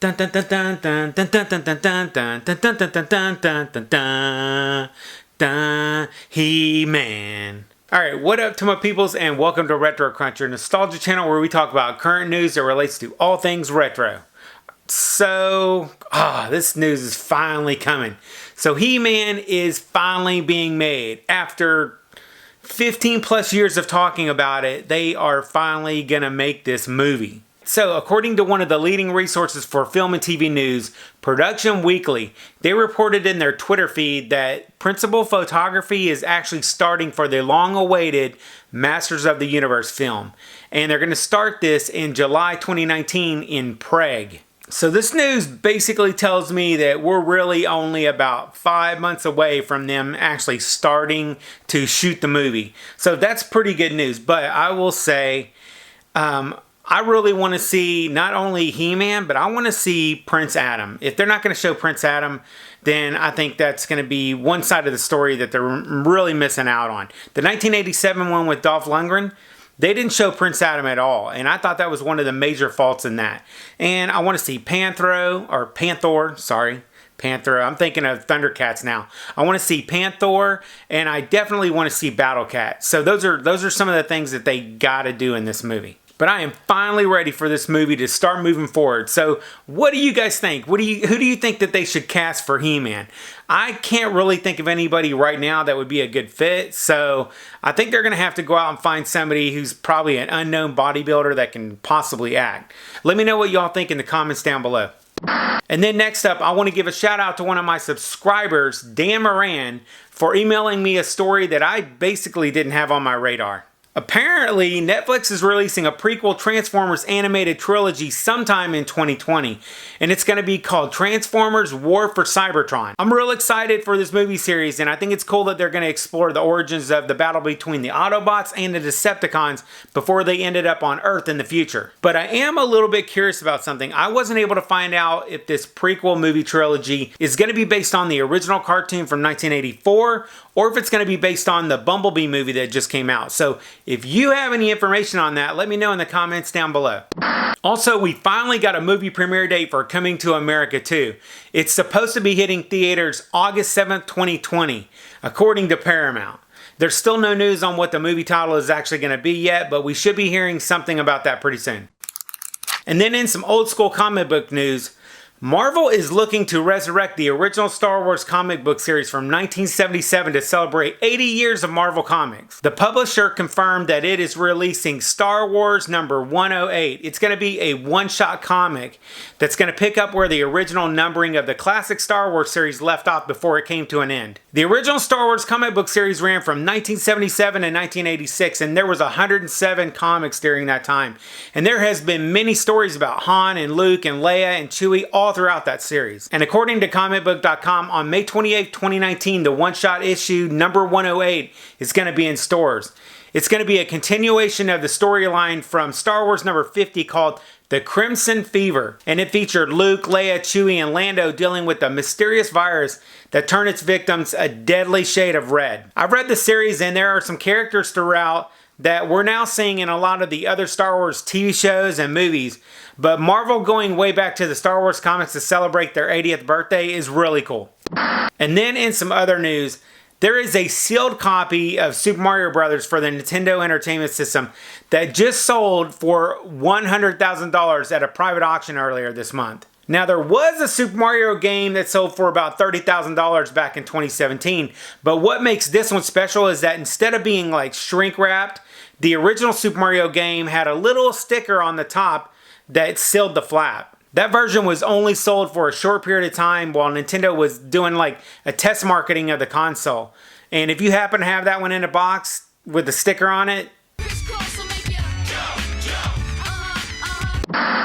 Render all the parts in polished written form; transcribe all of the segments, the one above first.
Dun dun dun dun dun dun dun dun dun dun dun dun dun dun dun dun dun dun dun. HeMan. Alright, what up to my peoples, and welcome to Retro Crunch, your nostalgia channel where we talk about current news that relates to all things retro. So, this news is finally coming. So HeMan is finally being made. After 15 plus years of talking about it, they are finally gonna make this movie. So, according to one of the leading resources for film and TV news, Production Weekly, they reported in their Twitter feed that principal photography is actually starting for the long-awaited Masters of the Universe film. And they're going to start this in July 2019 in Prague. So this news basically tells me that we're really only about 5 months away from them actually starting to shoot the movie. So that's pretty good news. But I will say, I really want to see not only He-Man, but I want to see Prince Adam. If they're not going to show Prince Adam, then I think that's going to be one side of the story that they're really missing out on. The 1987 one with Dolph Lundgren, they didn't show Prince Adam at all, and I thought that was one of the major faults in that. And I want to see Panther. I'm thinking of Thundercats now. I want to see Panther, and I definitely want to see Battle Cat. So those are some of the things that they got to do in this movie. But I am finally ready for this movie to start moving forward. So what do you guys think? Who do you think that they should cast for He-Man? I can't really think of anybody right now that would be a good fit. So I think they're going to have to go out and find somebody who's probably an unknown bodybuilder that can possibly act. Let me know what y'all think in the comments down below. And then next up, I want to give a shout out to one of my subscribers, Dan Moran, for emailing me a story that I basically didn't have on my radar. Apparently, Netflix is releasing a prequel Transformers animated trilogy sometime in 2020, and it's going to be called Transformers War for Cybertron. I'm real excited for this movie series, and I think it's cool that they're going to explore the origins of the battle between the Autobots and the Decepticons before they ended up on Earth in the future. But I am a little bit curious about something. I wasn't able to find out if this prequel movie trilogy is going to be based on the original cartoon from 1984, or if it's going to be based on the Bumblebee movie that just came out. So if you have any information on that, let me know in the comments down below. Also, we finally got a movie premiere date for Coming to America 2. It's supposed to be hitting theaters August 7th, 2020, according to Paramount. There's still no news on what the movie title is actually going to be yet, but we should be hearing something about that pretty soon. And then in some old school comic book news, Marvel is looking to resurrect the original Star Wars comic book series from 1977 to celebrate 80 years of Marvel Comics. The publisher confirmed that it is releasing Star Wars number 108. It's going to be a one-shot comic that's going to pick up where the original numbering of the classic Star Wars series left off before it came to an end. The original Star Wars comic book series ran from 1977 to 1986, and there was 107 comics during that time. And there has been many stories about Han and Luke and Leia and Chewie all throughout that series. And according to comicbook.com, on May 28, 2019, the one-shot issue number 108 is going to be in stores. It's going to be a continuation of the storyline from Star Wars number 50 called The Crimson Fever, and it featured Luke, Leia, Chewie, and Lando dealing with a mysterious virus that turned its victims a deadly shade of red. I've read the series, and there are some characters throughout that we're now seeing in a lot of the other Star Wars TV shows and movies, but Marvel going way back to the Star Wars comics to celebrate their 80th birthday is really cool. And then in some other news, there is a sealed copy of Super Mario Bros. For the Nintendo Entertainment System that just sold for $100,000 at a private auction earlier this month. Now, there was a Super Mario game that sold for about $30,000 back in 2017, but what makes this one special is that instead of being like shrink wrapped, the original Super Mario game had a little sticker on the top that sealed the flap. That version was only sold for a short period of time while Nintendo was doing like a test marketing of the console. And if you happen to have that one in a box with the sticker on it.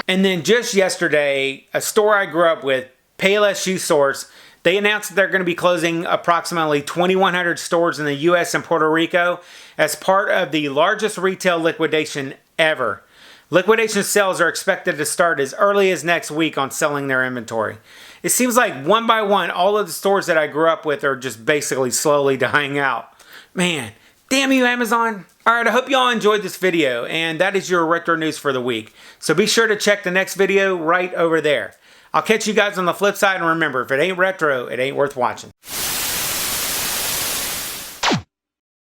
And then just yesterday, a store I grew up with, Payless Shoe Source, they announced that they're going to be closing approximately 2,100 stores in the US and Puerto Rico as part of the largest retail liquidation ever. Liquidation sales are expected to start as early as next week on selling their inventory. It seems like one by one, all of the stores that I grew up with are just basically slowly dying out. Man, damn you, Amazon. Alright, I hope y'all enjoyed this video, and that is your retro news for the week. So be sure to check the next video right over there. I'll catch you guys on the flip side, and remember, if it ain't retro, it ain't worth watching.